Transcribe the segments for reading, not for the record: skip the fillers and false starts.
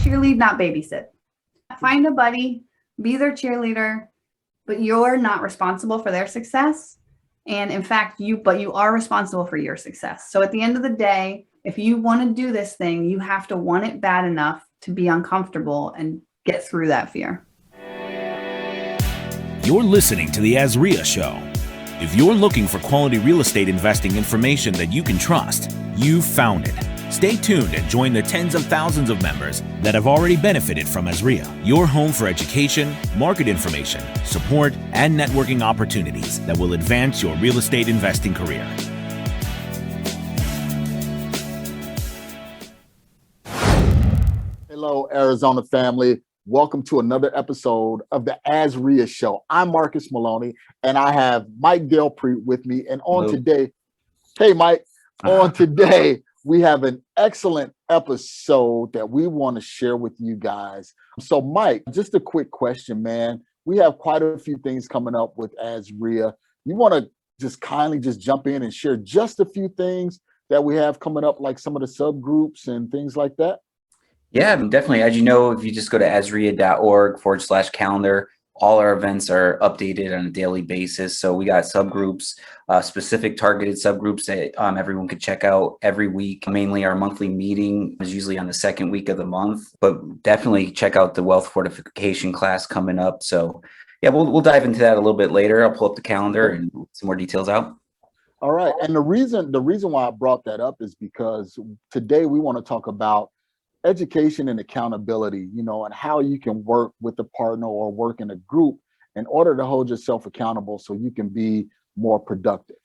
cheerlead, not babysit. Find a buddy, be their cheerleader, but you're not responsible for their success. And in fact, you are responsible for your success. So at the end of the day, if you want to do this thing, you have to want it bad enough to be uncomfortable and get through that fear. You're listening to the Azreia Show. If you're looking for quality real estate investing information that you can trust, you've found it. Stay tuned and join the tens of thousands of members that have already benefited from Azreia, your home for education, market information, support, and networking opportunities that will advance your real estate investing career. Hello, Arizona family. Welcome to another episode of the Azreia Show. I'm Marcus Maloney, and I have Mike Delpreet with me. And on today, hey, Mike, on today, we have an excellent episode that we want to share with you guys. So, Mike, just a quick question, man. We have quite a few things coming up with Azreia. You want to just kindly just jump in and share just a few things that we have coming up, like some of the subgroups and things like that? Yeah, definitely. As you know, if you just go to azreia.org/calendar, all our events are updated on a daily basis. So we got subgroups, specific targeted subgroups that everyone could check out every week. Mainly our monthly meeting is usually on the second week of the month, but definitely check out the wealth fortification class coming up. So yeah, we'll dive into that a little bit later. I'll pull up the calendar and some more details out. All right. And the reason why I brought that up is because today we want to talk about education and accountability, and how you can work with a partner or work in a group in order to hold yourself accountable so you can be more productive.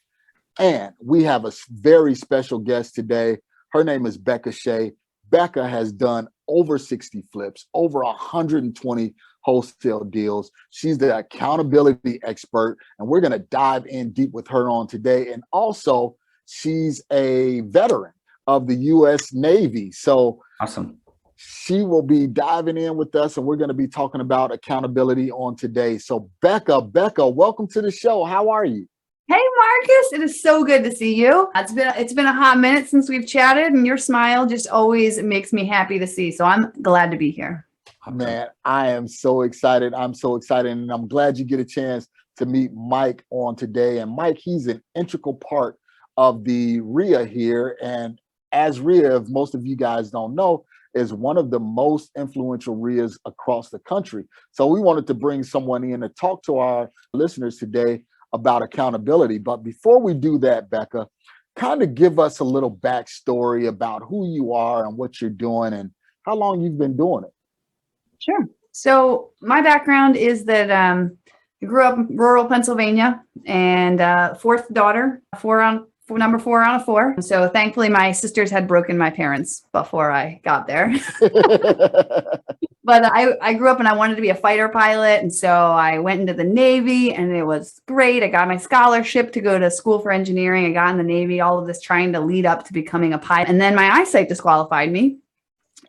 And we have a very special guest today. Her name is Beka Shea. Beka has done over 60 flips, over 120 wholesale deals. She's the accountability expert, and we're going to dive in deep with her on today. And also, she's a veteran of the U.S. Navy. So awesome. She will be diving in with us, and we're going to be talking about accountability on today. So Beka, welcome to the show. How are you? Hey, Marcus, it is so good to see you. It's been a hot minute since we've chatted, and your smile just always makes me happy to see. So I'm glad to be here. Man, I am so excited. I'm so excited, and I'm glad you get a chance to meet Mike on today. And Mike, he's an integral part of the REIA here, and Azreia, if most of you guys don't know, is one of the most influential REIAs across the country. So we wanted to bring someone in to talk to our listeners today about accountability. But before we do that, Beka, kind of give us a little backstory about who you are and what you're doing and how long you've been doing it. Sure. So my background is that I grew up in rural Pennsylvania and fourth daughter, number 4 on a 4. So thankfully my sisters had broken my parents before I got there. But I grew up and I wanted to be a fighter pilot. And so I went into the Navy and it was great. I got my scholarship to go to school for engineering. I got in the Navy, all of this trying to lead up to becoming a pilot. And then my eyesight disqualified me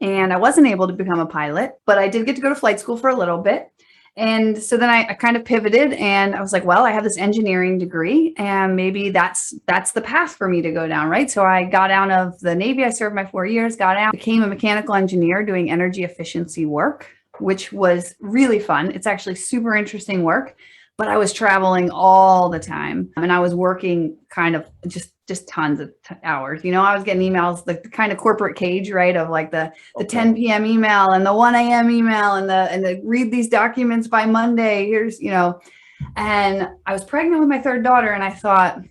and I wasn't able to become a pilot, but I did get to go to flight school for a little bit. And so then I kind of pivoted and I was like, well, I have this engineering degree and maybe that's the path for me to go down, right? So I got out of the Navy. I served my 4 years, got out, became a mechanical engineer doing energy efficiency work, which was really fun. It's actually super interesting work, but I was traveling all the time and I was working kind of just tons of hours. I was getting emails, like the kind of corporate cage, right? Of like the 10 p.m. email and the 1 a.m. email and the read these documents by Monday. Here's, and I was pregnant with my third daughter and I thought,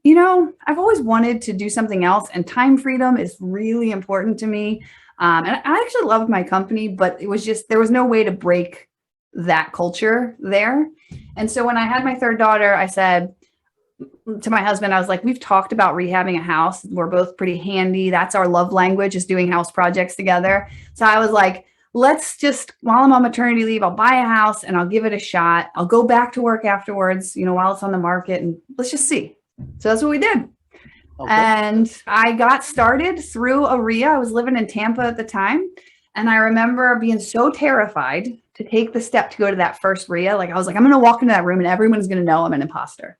I've always wanted to do something else and time freedom is really important to me. And I actually loved my company, but it was just, there was no way to break that culture there. And so when I had my third daughter, I said to my husband, I was like, we've talked about rehabbing a house. We're both pretty handy. That's our love language, is doing house projects together. So I was like, let's just, while I'm on maternity leave, I'll buy a house and I'll give it a shot. I'll go back to work afterwards, while it's on the market, and let's just see. So that's what we did. Okay. And I got started through a REIA. I was living in Tampa at the time. And I remember being so terrified to take the step to go to that first REIA. Like I was like, I'm going to walk into that room and everyone's going to know I'm an imposter.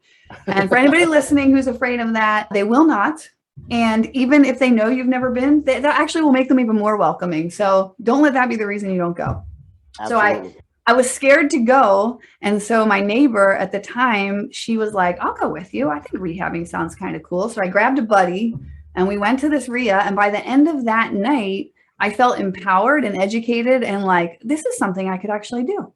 And for anybody listening who's afraid of that, they will not. And even if they know you've never been, that actually will make them even more welcoming. So don't let that be the reason you don't go. Absolutely. So I was scared to go. And so my neighbor at the time, she was like, I'll go with you. I think rehabbing sounds kind of cool. So I grabbed a buddy and we went to this REIA. And by the end of that night, I felt empowered and educated and like, this is something I could actually do.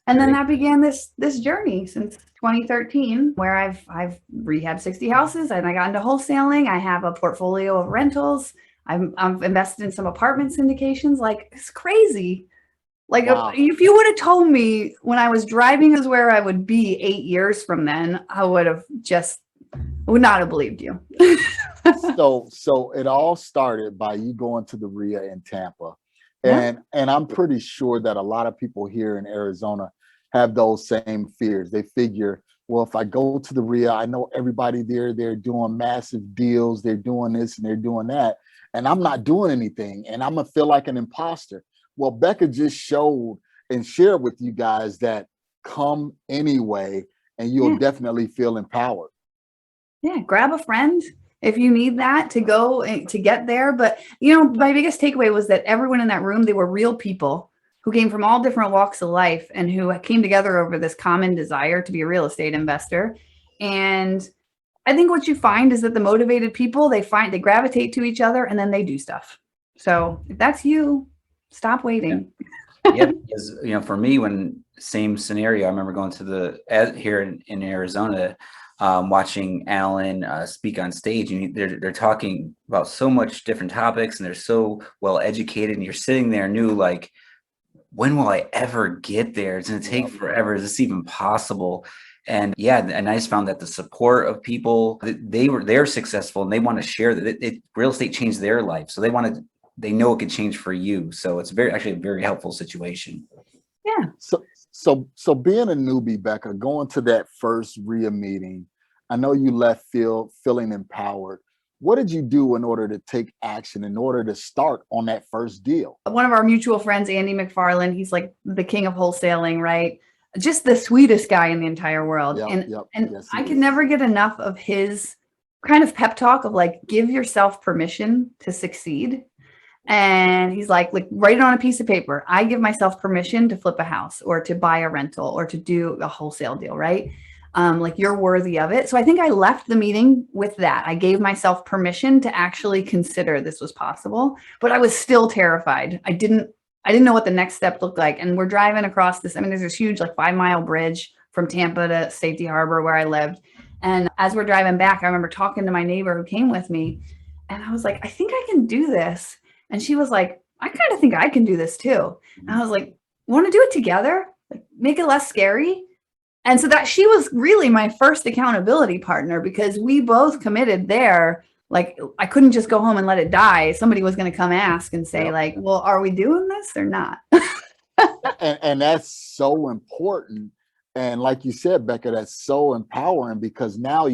And then that began this journey since 2013, where I've rehabbed 60 houses and I got into wholesaling. I have a portfolio of rentals. I've invested in some apartment syndications. Like, it's crazy. Like, Wow. if you would have told me when I was driving is where I would be 8 years from then, I would not have believed you. So it all started by you going to the REIA in Tampa. And I'm pretty sure that a lot of people here in Arizona have those same fears. They figure, well, if I go to the REIA, I know everybody there, they're doing massive deals, they're doing this and they're doing that, and I'm not doing anything, and I'm gonna feel like an imposter. Well, Beka just showed and shared with you guys that come anyway, and you'll definitely feel empowered. Yeah, grab a friend if you need that to go to get there. But, my biggest takeaway was that everyone in that room, they were real people who came from all different walks of life and who came together over this common desire to be a real estate investor. And I think what you find is that the motivated people, they gravitate to each other and then they do stuff. So if that's you, stop waiting. Yeah, because for me, when same scenario, I remember going to here in Arizona, watching Alan speak on stage, and they're talking about so much different topics, and they're so well educated, and you're sitting there new like, when will I ever get there? It's going to take forever. Is this even possible? And and I just found that the support of people, they're successful and they want to share that real estate changed their life, so they know it could change for you. So it's actually a very helpful situation. Yeah. So being a newbie, Beka, going to that first REIA meeting, I know you left feeling empowered. What did you do in order to take action, in order to start on that first deal? One of our mutual friends, Andy McFarland, he's like the king of wholesaling, right? Just the sweetest guy in the entire world. And yes, I could never get enough of his kind of pep talk of like, give yourself permission to succeed. And he's like, write it on a piece of paper. I give myself permission to flip a house or to buy a rental or to do a wholesale deal, right? Like, you're worthy of it. So I think I left the meeting with that. I gave myself permission to actually consider this was possible, but I was still terrified. I didn't know what the next step looked like. And we're driving across this. I mean, there's this huge 5-mile bridge from Tampa to Safety Harbor where I lived. And as we're driving back, I remember talking to my neighbor who came with me, and I was like, I think I can do this. And she was like, I kind of think I can do this too. And I was like, want to do it together? Like, make it less scary. And so that she was really my first accountability partner, because we both committed there. Like, I couldn't just go home and let it die. Somebody was going to come ask and say like, well, are we doing this or not? and that's so important. And like you said, Beka, that's so empowering, because now,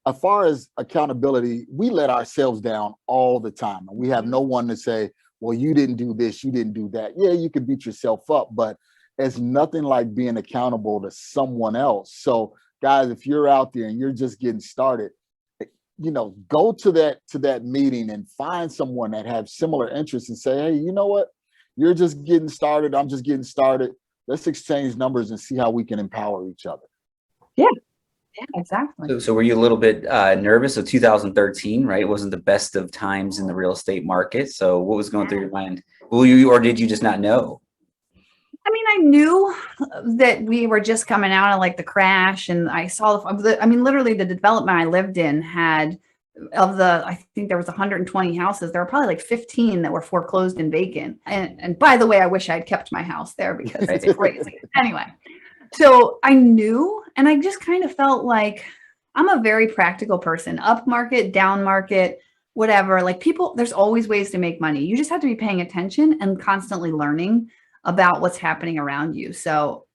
as far as accountability, we let ourselves down all the time. And we have no one to say, well, you didn't do this, you didn't do that. Yeah, you could beat yourself up, but it's nothing like being accountable to someone else. So guys, if you're out there and you're just getting started, go to that meeting and find someone that have similar interests and say, hey, you know what? You're just getting started. I'm just getting started. Let's exchange numbers and see how we can empower each other. Yeah. Yeah, exactly. So were you a little bit nervous? So 2013, right? It wasn't the best of times in the real estate market. So what was going through your mind? Or did you just not know? I mean, I knew that we were just coming out of the crash, and I saw literally the development I lived in had, I think there was 120 houses. There were probably 15 that were foreclosed and vacant. And by the way, I wish I'd kept my house there because it's crazy. Anyway, so I knew, and I just kind of felt like I'm a very practical person, up market, down market, whatever. There's always ways to make money. You just have to be paying attention and constantly learning about what's happening around you. So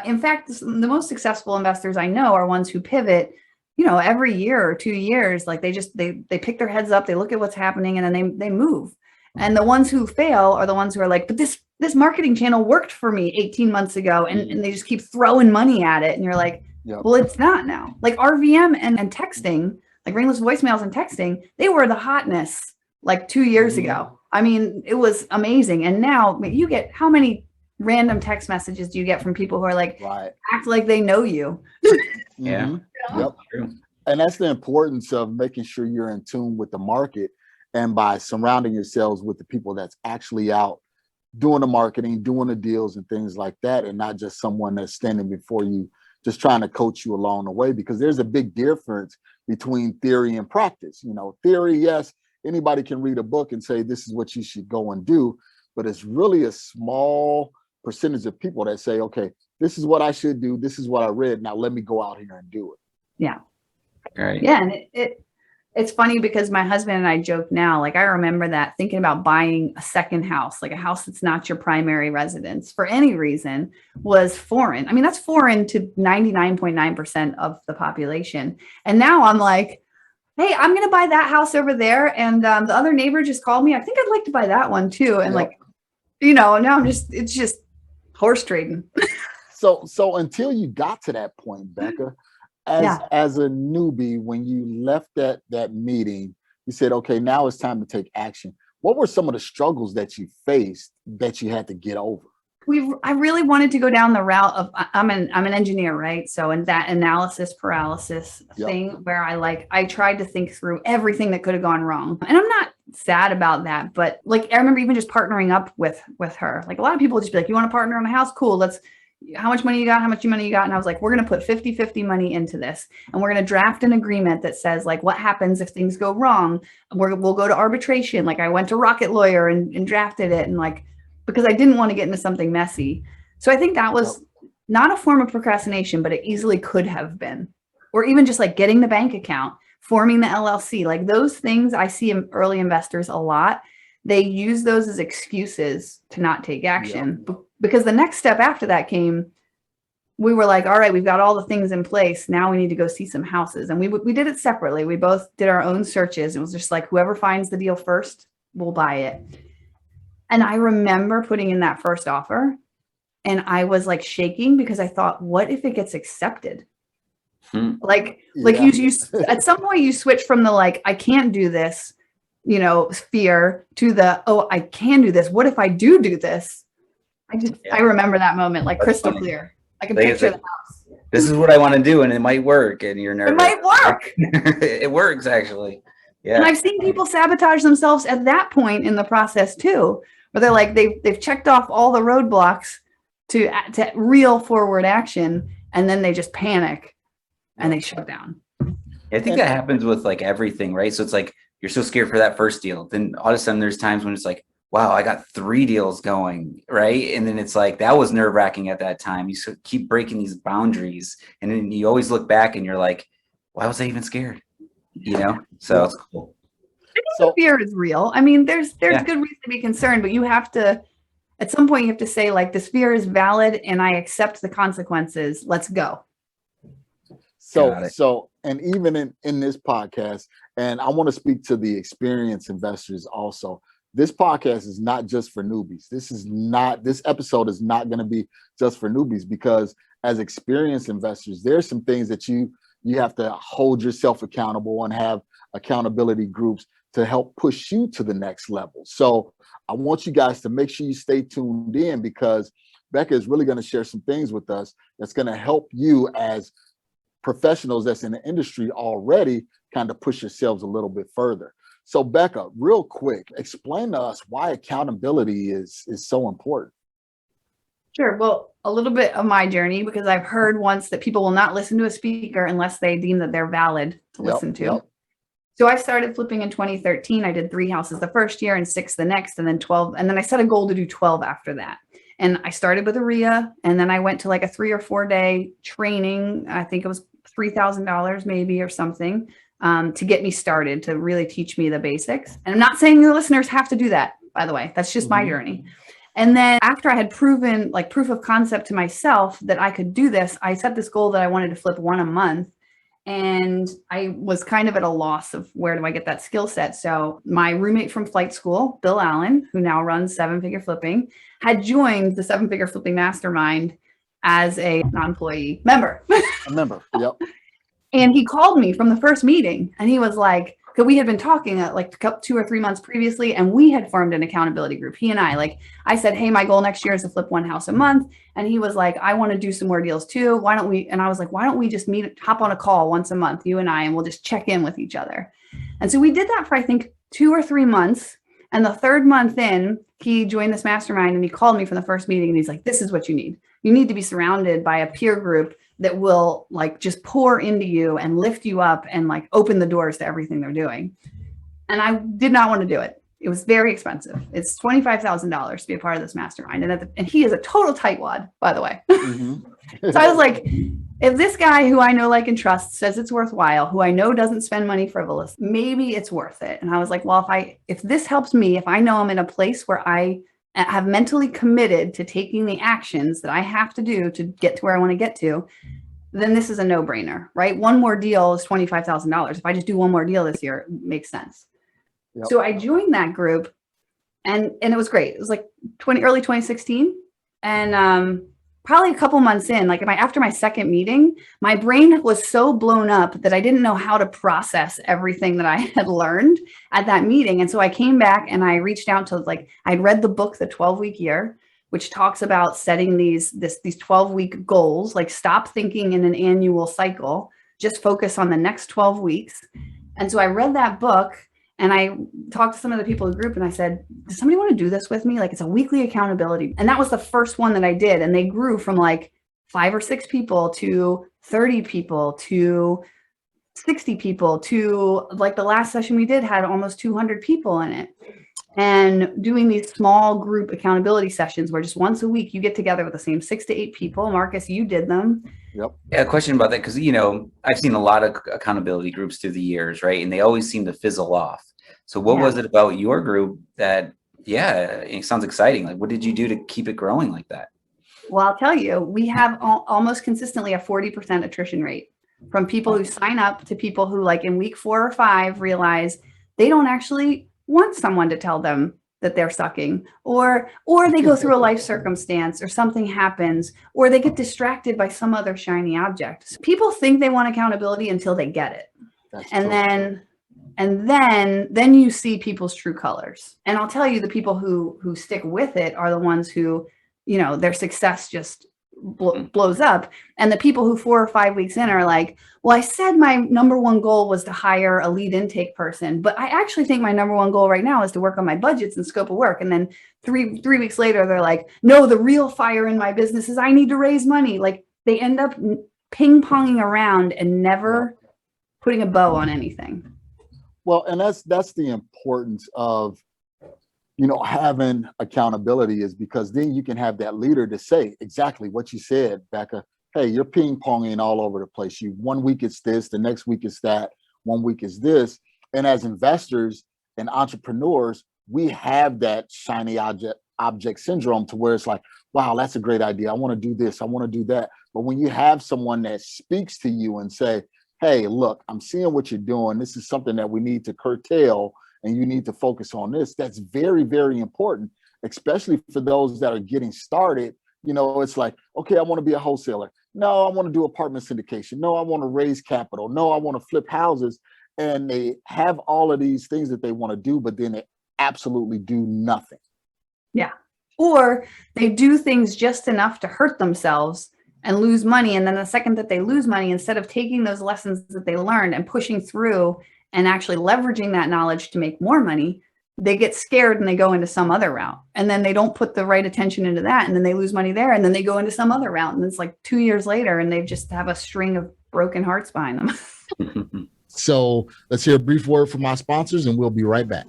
in fact, the most successful investors I know are ones who pivot, every year or 2 years. They pick their heads up, they look at what's happening, and then they move. And the ones who fail are the ones who are like, but this marketing channel worked for me 18 months ago. And they just keep throwing money at it. And you're like, well, it's not now. Like RVM and texting, like ringless voicemails and texting, they were the hotness like 2 years ago. I mean, it was amazing. And now you get, how many random text messages do you get from people who are like, act like they know you? Yeah. Yep. And that's the importance of making sure you're in tune with the market, and by surrounding yourselves with the people that's actually out doing the marketing, doing the deals and things like that, and not just someone that's standing before you just trying to coach you along the way, because there's a big difference between theory and practice. You know, theory, yes, anybody can read a book and say this is what you should go and do, but it's really a small percentage of people that say, okay, this is what I should do, this is what I read, now let me go out here and do it. Yeah. Right. Yeah. And it's funny because my husband and I joke now, like I remember that thinking about buying a second house, like a house that's not your primary residence for any reason, was foreign. I mean, that's foreign to 99.9% of the population. And now I'm like, hey, I'm going to buy that house over there. And the other neighbor just called me. I think I'd like to buy that one too. And like, you know, now it's just horse trading. So until you got to that point, Beka, as a newbie, when you left that meeting, you said, okay, now it's time to take action. What were some of the struggles that you faced that you had to get over? I really wanted to go down the route of, I'm an engineer, right? So in that analysis paralysis thing where I tried to think through everything that could have gone wrong. And I'm not sad about that, but like, I remember even just partnering up with her. Like a lot of people just be like, you want to partner on a house? Cool. How much money you got? How much money you got? And I was like, we're going to put 50-50 money into this. And we're going to draft an agreement that says like, what happens if things go wrong? We'll go to arbitration. Like I went to Rocket Lawyer and drafted it. And like, because I didn't want to get into something messy. So I think that was not a form of procrastination, but it easily could have been. Or even just like getting the bank account, forming the LLC, like those things I see in early investors a lot. They use those as excuses to not take action. Because the next step after that came, we were like, all right, we've got all the things in place. Now we need to go see some houses. And we did it separately. We both did our own searches. It was just like, whoever finds the deal first, we'll buy it. And I remember putting in that first offer and I was like shaking because I thought, what if it gets accepted? Like you at some point you switch from the, like, I can't do this, you know, fear to the, oh, I can do this. What if I do this? I remember that moment like crystal clear. I can picture the house. This is what I want to do and it might work, and you're nervous. It might work. It works actually. Yeah. And I've seen people sabotage themselves at that point in the process too, where they're like, they've checked off all the roadblocks to real forward action, and then they just panic and they shut down. I think that happens with like everything, right? So it's like you're so scared for that first deal, then all of a sudden there's times when it's like, wow, I got 3 deals going, right? And then it's like, that was nerve-wracking at that time. You keep breaking these boundaries, and then you always look back and you're like, why was I even scared? You know? So it's cool. I think the fear is real. I mean, there's good reason to be concerned, but you have to, at some point you have to say like, this fear is valid and I accept the consequences. Let's go. So, and even in this podcast, and I want to speak to the experienced investors also, this podcast is not just for newbies. This episode is not going to be just for newbies, because as experienced investors, there's some things that you have to hold yourself accountable and have accountability groups to help push you to the next level. So I want you guys to make sure you stay tuned in, because Beka is really going to share some things with us that's going to help you as professionals that's in the industry already kind of push yourselves a little bit further. So Beka, real quick, explain to us why accountability is so important. Sure. Well, a little bit of my journey, because I've heard once that people will not listen to a speaker unless they deem that they're valid to listen to. So I started flipping in 2013. I did 3 houses the first year and 6 the next, and then 12. And then I set a goal to do 12 after that. And I started with a REIA, and then I went to like a 3 or 4 day training. I think it was $3,000 maybe or something, to get me started, to really teach me the basics. And I'm not saying your listeners have to do that, by the way. That's just my journey. And then after I had proven, like, proof of concept to myself that I could do this, I set this goal that I wanted to flip 1 a month. And I was kind of at a loss of where do I get that skill set. So my roommate from flight school, Bill Allen, who now runs 7-Figure Flipping, had joined the 7-Figure Flipping Mastermind as a non-employee member. A member, yep. And he called me from the first meeting and he was like, because we had been talking like 2 or 3 months previously, and we had formed an accountability group. He and I said, hey, my goal next year is to flip 1 house a month. And he was like, I want to do some more deals too. Why don't we? And I was like, why don't we just hop on a call once a month, you and I, and we'll just check in with each other. And so we did that for, I think, 2 or 3 months. And the 3rd month in, he joined this mastermind and he called me from the first meeting and he's like, this is what you need. You need to be surrounded by a peer group that will like just pour into you and lift you up and like open the doors to everything they're doing. And I did not want to do it. It was very expensive. It's $25,000 to be a part of this mastermind. And he is a total tightwad, by the way. Mm-hmm. So I was like, if this guy who I know, like, and trust says it's worthwhile, who I know doesn't spend money frivolous, maybe it's worth it. And I was like, well, if this helps me, if I know I'm in a place where I have mentally committed to taking the actions that I have to do to get to where I want to get to, then this is a no-brainer, right? 1 more deal is $25,000. If I just do 1 more deal this year, it makes sense. Yep. So I joined that group and it was great. It was like early 2016. And probably a couple months in, like after my 2nd meeting, my brain was so blown up that I didn't know how to process everything that I had learned at that meeting. And so I came back and I reached out to I'd read the book, The 12-Week Year, which talks about setting these 12-week goals, like stop thinking in an annual cycle, just focus on the next 12 weeks. And so I read that book and I talked to some of the people in the group and I said, does somebody want to do this with me? Like, it's a weekly accountability. And that was the first one that I did. And they grew from like 5 or 6 people to 30 people to 60 people to like the last session we did had almost 200 people in it. And doing these small group accountability sessions where just once a week you get together with the same 6 to 8 people. Marcus, you did them. Yep. Yeah, a question about that, because, you know, I've seen a lot of accountability groups through the years, right? And they always seem to fizzle off. So what was it about your group that, it sounds exciting. Like, what did you do to keep it growing like that? Well, I'll tell you, we have almost consistently a 40% attrition rate from people who sign up to people who, like, in week 4 or 5 realize they don't actually want someone to tell them that they're sucking, or they go through a life circumstance or something happens, or they get distracted by some other shiny object. People think they want accountability until they get it. And then you see people's true colors. And I'll tell you, the people who stick with it are the ones who, you know, their success just blows up. And the people who 4 or 5 weeks in are like, well, I said my number 1 goal was to hire a lead intake person, but I actually think my number 1 goal right now is to work on my budgets and scope of work. And then three weeks later, they're like, no, the real fire in my business is I need to raise money. Like, they end up ping-ponging around and never putting a bow on anything. Well, and that's the importance of, you know, having accountability, is because then you can have that leader to say exactly what you said, Beka. Hey, you're ping-ponging all over the place. 1 week it's this, the next week it's that, 1 week is this. And as investors and entrepreneurs, we have that shiny object syndrome, to where it's like, wow, that's a great idea. I want to do this. I want to do that. But when you have someone that speaks to you and say, hey, look, I'm seeing what you're doing. This is something that we need to curtail, and you need to focus on this. That's very, very important, especially for those that are getting started. You know, it's like, okay, I want to be a wholesaler. No, I want to do apartment syndication. No, I want to raise capital. No, I want to flip houses. And they have all of these things that they want to do, but then they absolutely do nothing. Yeah. Or they do things just enough to hurt themselves and lose money. And then the second that they lose money, instead of taking those lessons that they learned and pushing through and actually leveraging that knowledge to make more money, they get scared and they go into some other route. And then they don't put the right attention into that. And then they lose money there. And then they go into some other route. And it's like 2 years later, and they just have a string of broken hearts behind them. So let's hear a brief word from our sponsors, and we'll be right back.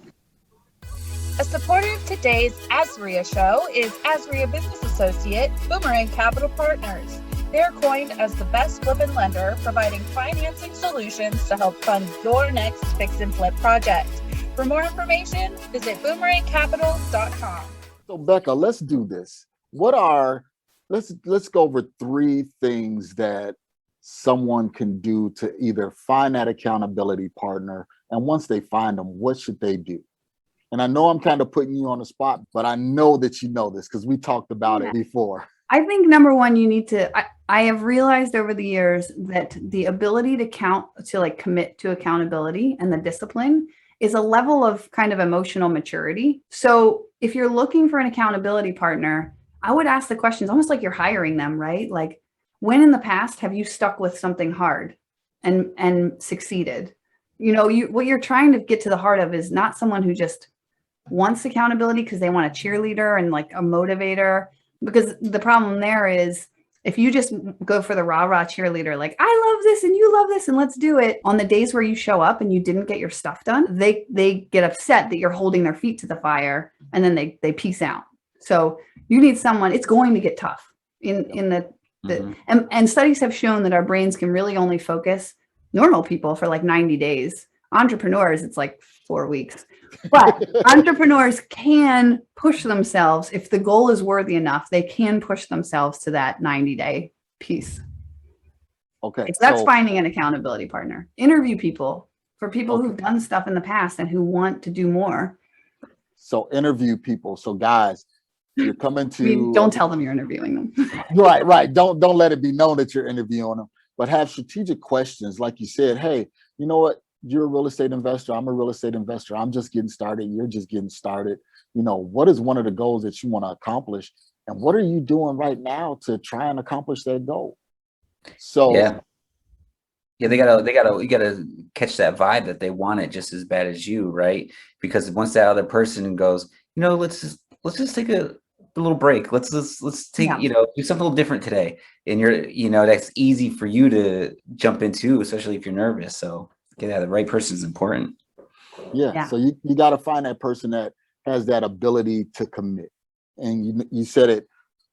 A supporter of today's Azreia show is Azreia Business Associate, Boomerang Capital Partners. They're coined as the best flip and lender, providing financing solutions to help fund your next fix and flip project. For more information, visit boomerangcapital.com. So Beka, let's do this. Let's go over 3 things that someone can do to either find that accountability partner, and once they find them, what should they do? And I know I'm kind of putting you on the spot, but I know that you know this because we talked about it before. I think number 1, you need to, I have realized over the years that the ability to like commit to accountability and the discipline is a level of kind of emotional maturity. So if you're looking for an accountability partner, I would ask the questions almost like you're hiring them, right? Like, when in the past have you stuck with something hard and succeeded? What you're trying to get to the heart of is not someone who just wants accountability because they want a cheerleader and like a motivator. Because the problem there is, if you just go for the rah-rah cheerleader, like, I love this and you love this and let's do it, on the days where you show up and you didn't get your stuff done, they get upset that you're holding their feet to the fire, and then they peace out. So you need someone, it's going to get tough and studies have shown that our brains can really only focus, normal people, for like 90 days. Entrepreneurs, it's like 4 weeks. But entrepreneurs can push themselves. If the goal is worthy enough, they can push themselves to that 90-day piece. Okay. So that's finding an accountability partner. Interview people who've done stuff in the past and who want to do more. So interview people. So guys, you're coming to don't tell them you're interviewing them. Right. Don't let it be known that you're interviewing them, but have strategic questions. Like you said, hey, you know what? You're a real estate investor. I'm a real estate investor. I'm just getting started. You're just getting started. What is one of the goals that you want to accomplish? And what are you doing right now to try and accomplish that goal? So yeah, you gotta catch that vibe that they want it just as bad as you, right? Because once that other person goes, let's just take a little break. Let's take, do something a little different today. And that's easy for you to jump into, especially if you're nervous. So the right person is important. Yeah. So you got to find that person that has that ability to commit. And you said it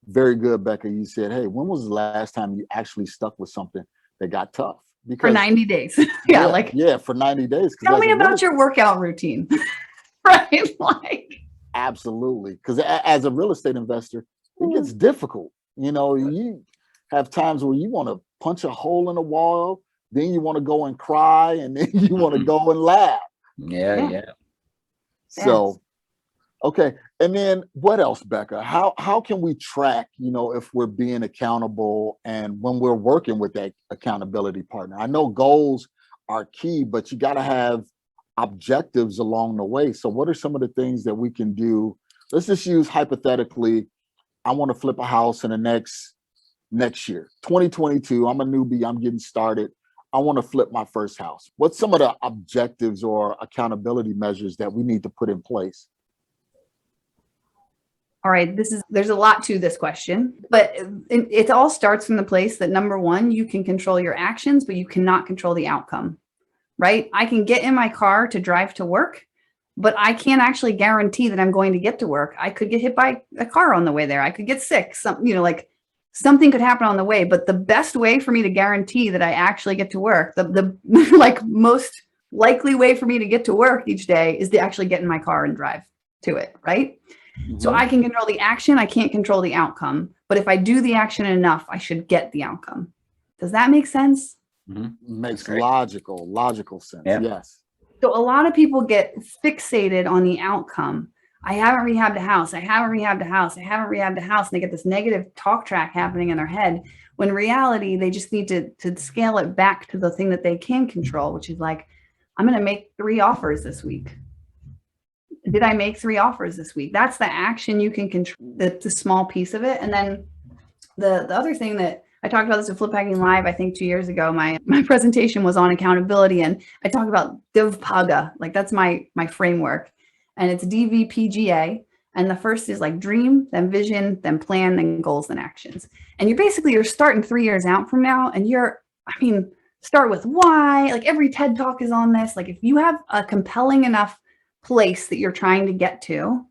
very good, Beka. You said, hey, when was the last time you actually stuck with something that got tough? Because for 90 days. For 90 days. Tell me about your workout routine. Right? Absolutely. Because as a real estate investor, it gets difficult. You have times where you want to punch a hole in the wall, then you want to go and cry, and then you want to go and laugh. Yeah. So, okay. And then what else, Beka? How can we track, if we're being accountable and when we're working with that accountability partner? I know goals are key, but you got to have objectives along the way. So what are some of the things that we can do? Let's just use hypothetically, I want to flip a house in the next year, 2022. I'm a newbie. I'm getting started. I want to flip my first house. What's some of the objectives or accountability measures that we need to put in place? All right, there's a lot to this question, but it all starts from the place that, number one, you can control your actions, but you cannot control the outcome, right? I can get in my car to drive to work, but I can't actually guarantee that I'm going to get to work. I could get hit by a car on the way there. I could get sick. Something could happen on the way, but the best way for me to guarantee that I actually get to work, the like most likely way for me to get to work each day is to actually get in my car and drive to it, right? Mm-hmm. So I can control the action. I can't control the outcome, but if I do the action enough, I should get the outcome. Does that make sense? Mm-hmm. Makes logical sense. Yeah. Yes. So a lot of people get fixated on the outcome. I haven't rehabbed a house. I haven't rehabbed a house. I haven't rehabbed a house. And they get this negative talk track happening in their head, when in reality, they just need to scale it back to the thing that they can control, which is like, I'm going to make 3 offers this week. Did I make 3 offers this week? That's the action you can control, the small piece of it. And then the other thing that I talked about this at Flip Hacking Live, I think 2 years ago, my presentation was on accountability. And I talked about DVPGA, like that's my framework. And it's DVPGA. And the first is like dream, then vision, then plan, then goals, then actions. And you're starting 3 years out from now. And start with why. Like every TED Talk is on this. Like if you have a compelling enough place that you're trying to get to,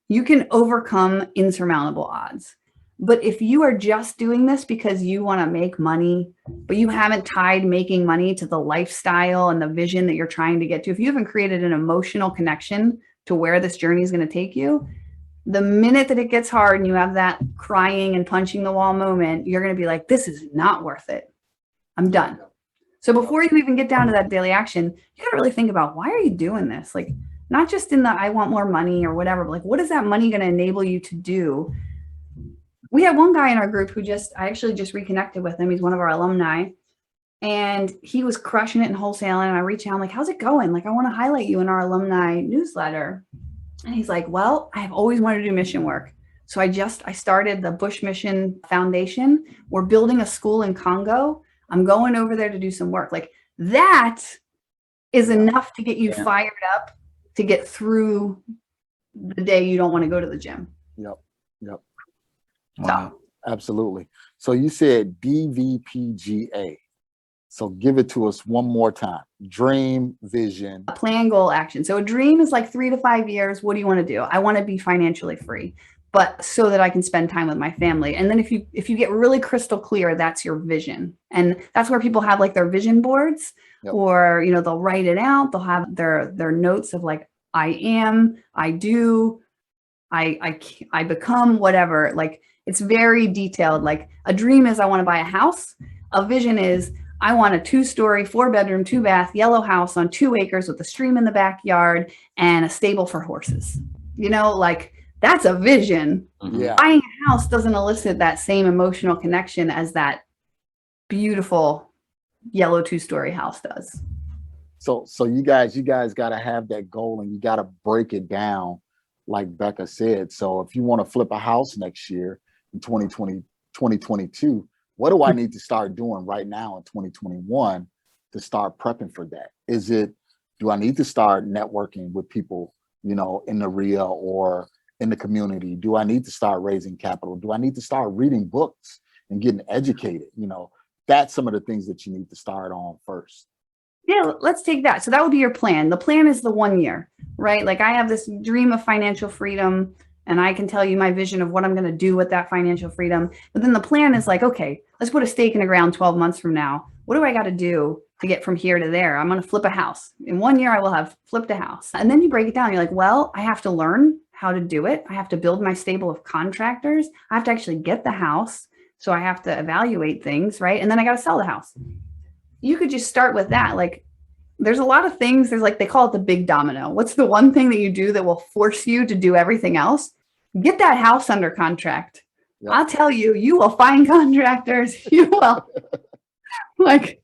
you can overcome insurmountable odds. But if you are just doing this because you want to make money, but you haven't tied making money to the lifestyle and the vision that you're trying to get to, if you haven't created an emotional connection to where this journey is going to take you, the minute that it gets hard and you have that crying and punching the wall moment, you're going to be like, this is not worth it. I'm done. So before you even get down to that daily action, you got to really think about, why are you doing this? Like, not just in the I want more money or whatever, but like, what is that money going to enable you to do We had one guy in our group who I actually just reconnected with him. He's one of our alumni. And he was crushing it in wholesaling. And I reached out, I'm like, how's it going? Like, I want to highlight you in our alumni newsletter. And he's like, well, I've always wanted to do mission work. So I started the Bush Mission Foundation. We're building a school in Congo. I'm going over there to do some work. Like, that is enough to get you fired up to get through the day you don't want to go to the gym. Yep. Wow. Absolutely. So you said DVPGA. So give it to us one more time. Dream, vision, plan, goal, action. So a dream is like 3 to 5 years. What do you want to do? I want to be financially free, but so that I can spend time with my family. And then if you get really crystal clear, that's your vision. And that's where people have like their vision boards, or, they'll write it out. They'll have their notes of like, I am, I do, I become, whatever. Like, it's very detailed. Like, a dream is I want to buy a house. A vision is I want a 2-story, 4-bedroom, 2-bath, yellow house on 2 acres with a stream in the backyard and a stable for horses. Like, that's a vision. Yeah. Buying a house doesn't elicit that same emotional connection as that beautiful yellow 2-story house does. So you guys got to have that goal, and you got to break it down, like Beka said. So if you want to flip a house next year in 2022, what do I need to start doing right now in 2021 to start prepping for that? Do I need to start networking with people, in the REIA or in the community? Do I need to start raising capital? Do I need to start reading books and getting educated? That's some of the things that you need to start on first. Yeah, let's take that. So that would be your plan. The plan is the 1 year, right? Like, I have this dream of financial freedom, and I can tell you my vision of what I'm going to do with that financial freedom. But then the plan is like, okay, let's put a stake in the ground 12 months from now. What do I got to do to get from here to there? I'm going to flip a house. In 1 year, I will have flipped a house. And then you break it down. You're like, well, I have to learn how to do it. I have to build my stable of contractors. I have to actually get the house. So I have to evaluate things, right? And then I got to sell the house. You could just start with that. Like, there's a lot of things. There's like, they call it the big domino. What's the one thing that you do that will force you to do everything else? Get that house under contract. Yep. I'll tell you, you will find contractors. You will. Like,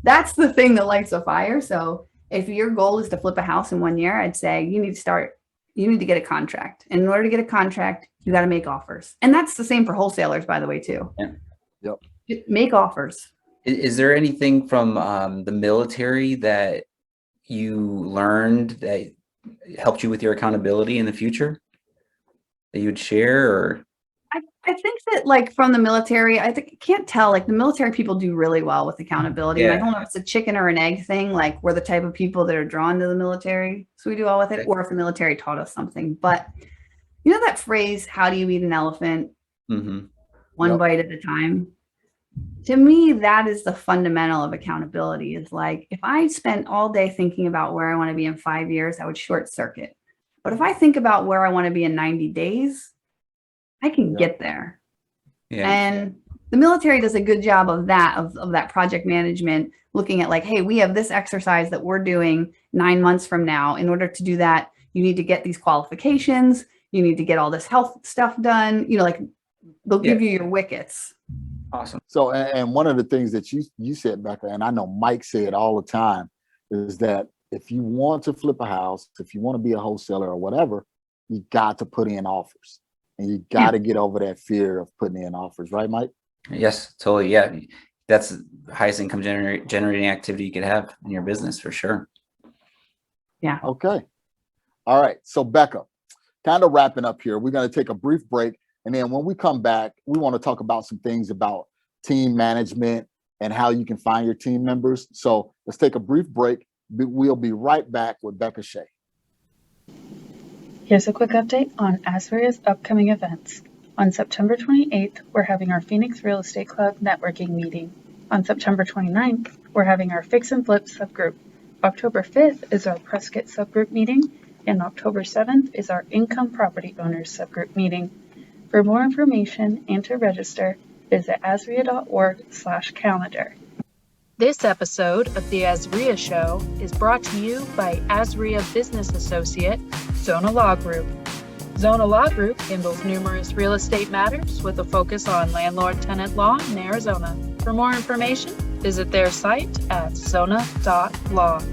that's the thing that lights a fire. So if your goal is to flip a house in 1 year, I'd say you need to get a contract. And in order to get a contract, you got to make offers. And that's the same for wholesalers, by the way, too. Yeah. Yep. Make offers. Is there anything from the military that you learned that helped you with your accountability in the future that you would share? Or I think that, like, from the military, I can't tell, like, the military people do really well with accountability. Yeah. And I don't know if it's a chicken or an egg thing, like, we're the type of people that are drawn to the military, so we do well with it, or if the military taught us something. But you know that phrase, how do you eat an elephant? Mm-hmm. One bite at a time. To me, that is the fundamental of accountability. Is like, if I spent all day thinking about where I want to be in 5 years, I would short circuit. But if I think about where I want to be in 90 days, I can get there. Yeah. And the military does a good job of that, of that project management, looking at like, hey, we have this exercise that we're doing 9 months from now. In order to do that, you need to get these qualifications. You need to get all this health stuff done. Like, they'll give you your wickets. Awesome. So, and one of the things that you said, Beka, and I know Mike said all the time, is that if you want to flip a house, if you want to be a wholesaler or whatever, you got to put in offers, and you got to get over that fear of putting in offers, right, Mike? Yes, totally. Yeah, that's the highest income generating activity you could have in your business, for sure. Yeah. Okay. All right. So, Beka, kind of wrapping up here, we're going to take a brief break. And then when we come back, we want to talk about some things about team management and how you can find your team members. So let's take a brief break. We'll be right back with Beka Shea. Here's a quick update on Azreia's upcoming events. On September 28th, we're having our Phoenix Real Estate Club networking meeting. On September 29th, we're having our Fix and Flip subgroup. October 5th is our Prescott subgroup meeting, and October 7th is our Income Property Owners subgroup meeting. For more information and to register, visit azreia.org/calendar. This episode of The Azreia Show is brought to you by Azreia Business Associate, 𝐤𝐤𝐲 𝐓𝐚𝐤𝐿. 𝐤𝐤 Law Group handles numerous real estate matters with a focus on landlord-tenant law in Arizona. For more information, visit their site at zona.law.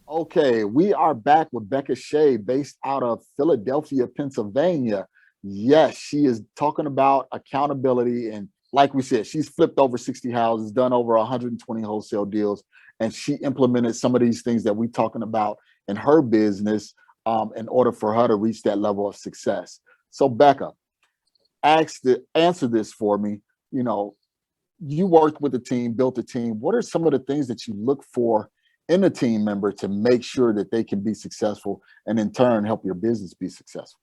Okay, we are back with Beka Shea, based out of Philadelphia, Pennsylvania. Yes, she is talking about accountability. And like we said, she's flipped over 60 houses, done over 120 wholesale deals, and she implemented some of these things that we're talking about in her business in order for her to reach that level of success. So Beka, answer this for me. You know, you worked with a team, built a team. What are some of the things that you look for in a team member to make sure that they can be successful and in turn help your business be successful?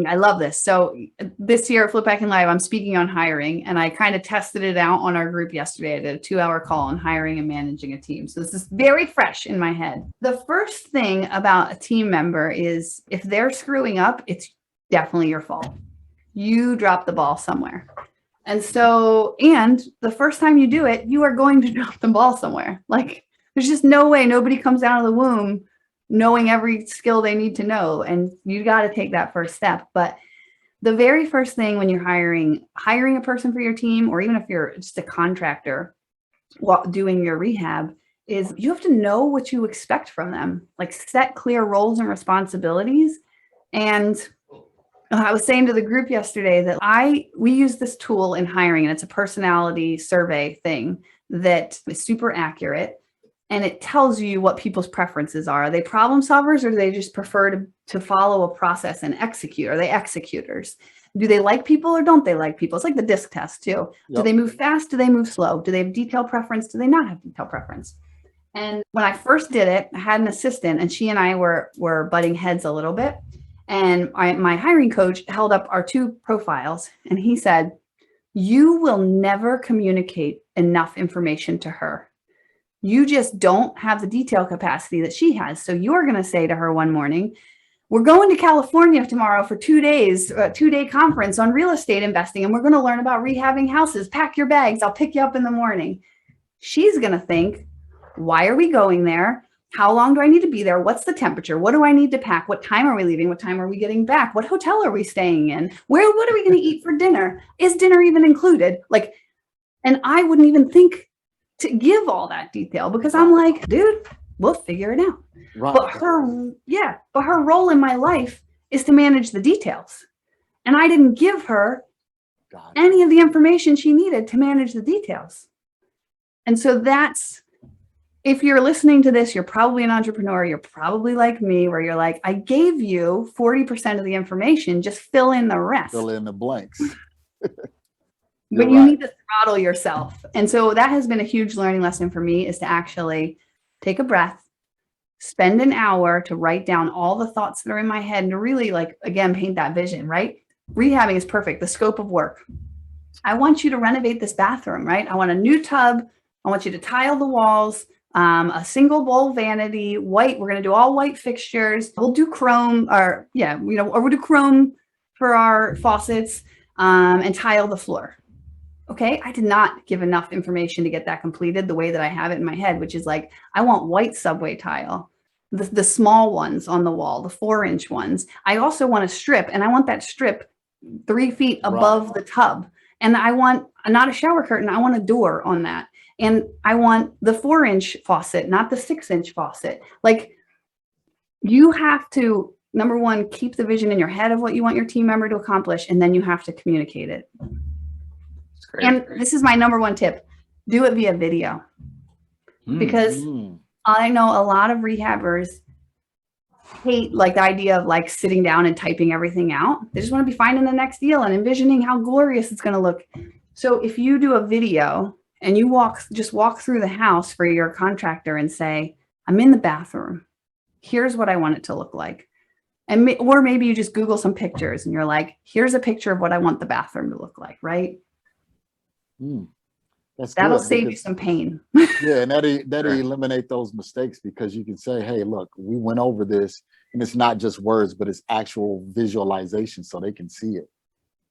I love this. So this year at Flip Back in Live, I'm speaking on hiring, and I kind of tested it out on our group yesterday. I did a 2-hour call on hiring and managing a team. So this is very fresh in my head. The first thing about a team member is if they're screwing up, it's definitely your fault. You dropped the ball somewhere. And the first time you do it, you are going to drop the ball somewhere. Like, there's just no way nobody comes out of the womb knowing every skill they need to know. And you got to take that first step. But the very first thing when you're hiring a person for your team, or even if you're just a contractor doing your rehab, is you have to know what you expect from them. Like, set clear roles and responsibilities. And I was saying to the group yesterday that we use this tool in hiring, and it's a personality survey thing that is super accurate. And it tells you what people's preferences are. Are they problem solvers, or do they just prefer to follow a process and execute? Are they executors? Do they like people or don't they like people? It's like the DISC test too. Yep. Do they move fast? Do they move slow? Do they have detail preference? Do they not have detail preference? And when I first did it, I had an assistant, and she and I were butting heads a little bit. And my hiring coach held up our 2 profiles, and he said, "You will never communicate enough information to her. You just don't have the detail capacity that she has. So you're going to say to her one morning, we're going to California tomorrow for 2 days, a 2-day conference on real estate investing, and we're going to learn about rehabbing houses. Pack your bags. I'll pick you up in the morning." She's going to think, why are we going there? How long do I need to be there? What's the temperature? What do I need to pack? What time are we leaving? What time are we getting back? What hotel are we staying in? What are we going to eat for dinner? Is dinner even included? And I wouldn't even think to give all that detail, because I'm like, dude, we'll figure it out. Right. But her role in my life is to manage the details. And I didn't give her any of the information she needed to manage the details. And so if you're listening to this, you're probably an entrepreneur. You're probably like me, where you're like, I gave you 40% of the information, just fill in the rest. Fill in the blanks. But you need to throttle yourself. And so that has been a huge learning lesson for me, is to actually take a breath, spend an hour to write down all the thoughts that are in my head, and to really, again, paint that vision, right? Rehabbing is perfect. The scope of work. I want you to renovate this bathroom, right? I want a new tub. I want you to tile the walls, a single bowl vanity, white. We're going to do all white fixtures. We'll do chrome, or we'll do chrome for our faucets, and tile the floor. Okay, I did not give enough information to get that completed the way that I have it in my head, which is like, I want white subway tile, the small ones on the wall, the 4-inch ones. I also want a strip, and I want that strip 3 feet above the tub. And I want not a shower curtain, I want a door on that. And I want the 4-inch faucet, not the 6-inch faucet. Like, you have to, number one, keep the vision in your head of what you want your team member to accomplish, and then you have to communicate it. And this is my number 1 tip. Do it via video. Because I know a lot of rehabbers hate the idea of sitting down and typing everything out. They just want to be finding the next deal and envisioning how glorious it's going to look. So if you do a video and you walk through the house for your contractor and say, I'm in the bathroom. Here's what I want it to look like. Or maybe you just Google some pictures and you're like, here's a picture of what I want the bathroom to look like, right? That'll save you some pain. Yeah, and that'll eliminate those mistakes, because you can say, hey, look, we went over this, and it's not just words, but it's actual visualization, so they can see it.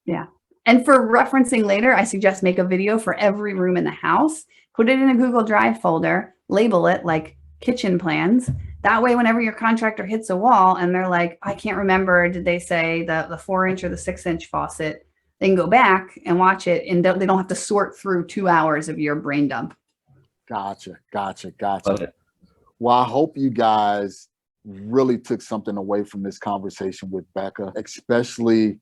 Yeah. And for referencing later, I suggest make a video for every room in the house, put it in a Google Drive folder, label it like kitchen plans, That way, whenever your contractor hits a wall and they're like, I can't remember, did they say the 4-inch or the 6-inch faucet? They can go back and watch it, and they don't have to sort through 2 hours of your brain dump. Gotcha. Love it. Well, I hope you guys really took something away from this conversation with Beka, especially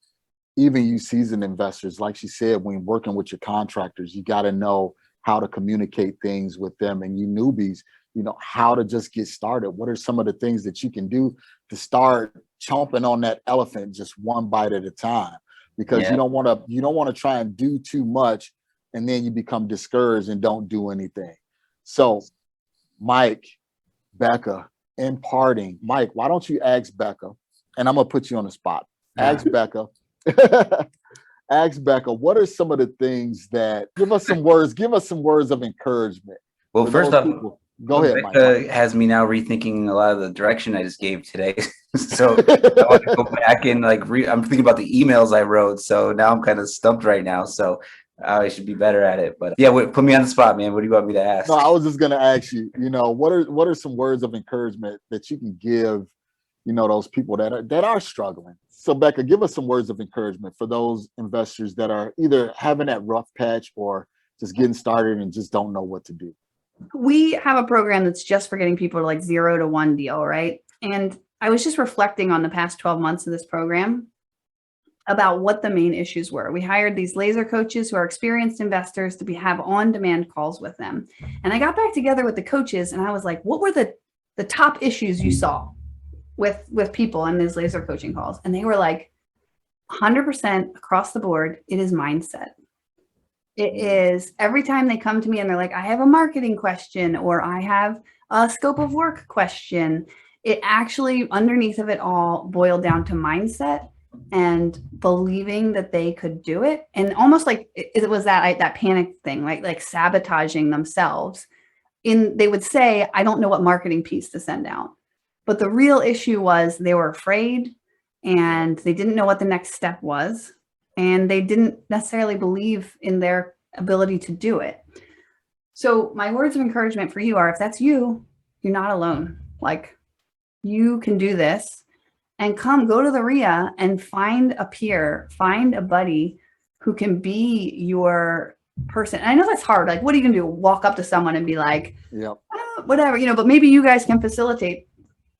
even you seasoned investors. Like she said, when working with your contractors, you got to know how to communicate things with them, and you newbies, you know, how to just get started. What are some of the things that you can do to start chomping on that elephant just one bite at a time? Because you don't want to try and do too much and then you become discouraged and don't do anything. So Mike, Beka, in parting, Mike, why don't you ask Beka, and I'm gonna put you on the spot. Ask Beka. Ask Beka, what are some of the things that give us some words of encouragement. Well, first off, go ahead, Beka has me now rethinking a lot of the direction I just gave today. So I want to go back and I'm thinking about the emails I wrote. So now I'm kind of stumped right now. So I should be better at it. But yeah, put me on the spot, man. What do you want me to ask? No, I was just gonna ask you, what are some words of encouragement that you can give, those people that are struggling. So Beka, give us some words of encouragement for those investors that are either having that rough patch or just getting started and just don't know what to do. We have a program that's just for getting people to like 0 to 1 deal, right? And I was just reflecting on the past 12 months of this program about what the main issues were. We hired these laser coaches who are experienced investors to have on-demand calls with them. And I got back together with the coaches and I was like, what were the top issues you saw with people in these laser coaching calls? And they were like 100% across the board, it is mindset. It is every time they come to me and they're like, I have a marketing question or I have a scope of work question. It actually, underneath of it all, boiled down to mindset and believing that they could do it. And almost like it was that panic thing, right? Like sabotaging themselves. They would say, I don't know what marketing piece to send out. But the real issue was they were afraid and they didn't know what the next step was. And they didn't necessarily believe in their ability to do it. So my words of encouragement for you are, if that's you, you're not alone. Like, you can do this, and go to the REIA and find a peer, find a buddy who can be your person. And I know that's hard. Like, what are you going to do? Walk up to someone and be like, whatever, but maybe you guys can facilitate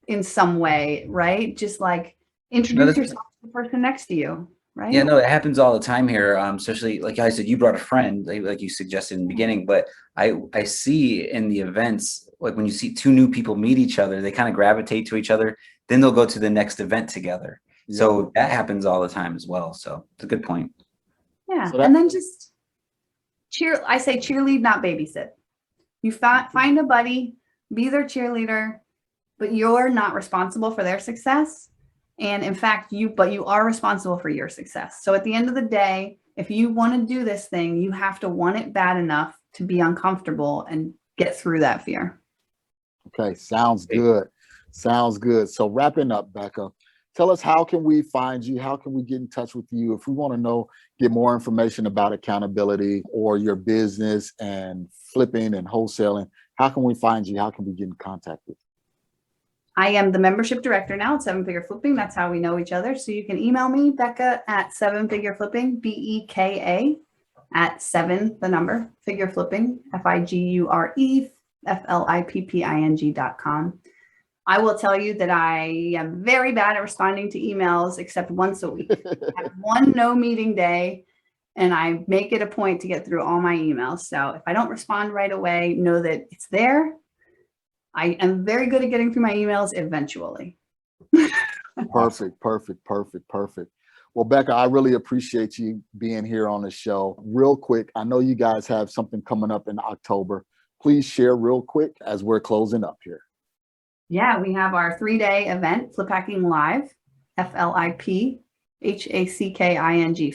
in some way, right? Just like introduce yourself to the person next to you. Right? Yeah, no, it happens all the time here. Especially like I said, you brought a friend, like you suggested in the beginning, but I see in the events, like when you see two new people meet each other, they kind of gravitate to each other, then they'll go to the next event together. Yeah. So that happens all the time as well. So it's a good point. Yeah. And then just I say cheerlead, not babysit. You find a buddy, be their cheerleader, but you're not responsible for their success. And in fact, you are responsible for your success. So at the end of the day, if you want to do this thing, you have to want it bad enough to be uncomfortable and get through that fear. Okay, sounds good. Sounds good. So wrapping up, Beka, tell us, how can we find you? How can we get in touch with you? If we want to get more information about accountability or your business and flipping and wholesaling, how can we find you? How can we get in contact with you? I am the membership director now at 7-Figure Flipping. That's how we know each other. So you can email me, Beka at 7-Figure Flipping, BEKA at 7, the number, Figure Flipping, FIGURE, FLIPPING.com. I will tell you that I am very bad at responding to emails except once a week. I have one no meeting day and I make it a point to get through all my emails. So if I don't respond right away, know that it's there. I am very good at getting through my emails eventually. Perfect. Well, Beka, I really appreciate you being here on the show. Real quick, I know you guys have something coming up in October. Please share real quick as we're closing up here. Yeah, we have our 3-day event, Flip Hacking Live, FLIPHACKING,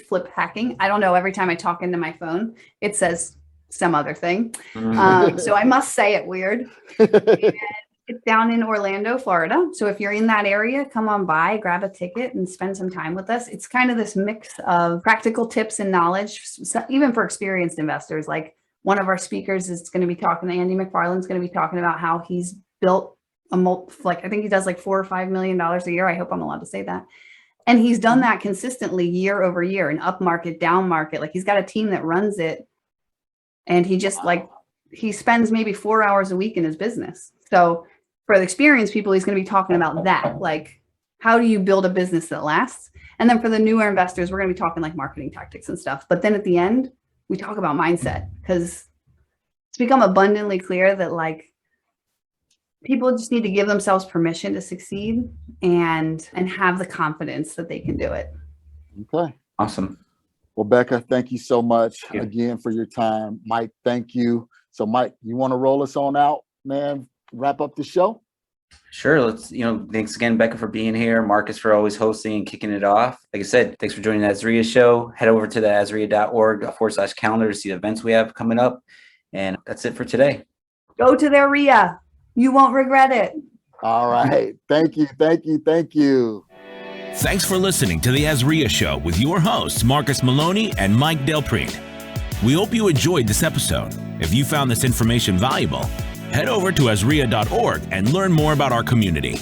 Flip Hacking. I don't know, every time I talk into my phone, it says some other thing. So I must say it weird. And it's down in Orlando, Florida. So if you're in that area, come on by, grab a ticket and spend some time with us. It's kind of this mix of practical tips and knowledge, even for experienced investors. Like one of our speakers is going to be talking, Andy McFarland's going to be talking about how he's built like, I think he does like $4 or $5 million a year. I hope I'm allowed to say that. And he's done that consistently year over year, in up market, down market. Like, he's got a team that runs it. And he just like, he spends maybe 4 hours a week in his business. So for the experienced people, he's going to be talking about that. Like, how do you build a business that lasts? And then for the newer investors, we're going to be talking like marketing tactics and stuff. But then at the end, we talk about mindset, because it's become abundantly clear that like people just need to give themselves permission to succeed and have the confidence that they can do it. Okay. Awesome. Well, Beka, thank you so much Thank you. again for your time. Mike, thank you. So Mike, you want to roll us on out, man? Wrap up the show? Sure. Let's, thanks again, Beka, for being here. Marcus for always hosting and kicking it off. Like I said, thanks for joining the Azreia show. Head over to the azreia.org/calendar to see the events we have coming up. And that's it for today. Go to their REIA. You won't regret it. All right. Thank you. Thank you. Thank you. Thanks for listening to the Azreia Show with your hosts, Marcus Maloney and Mike Delpreet. We hope you enjoyed this episode. If you found this information valuable, head over to azreia.org and learn more about our community.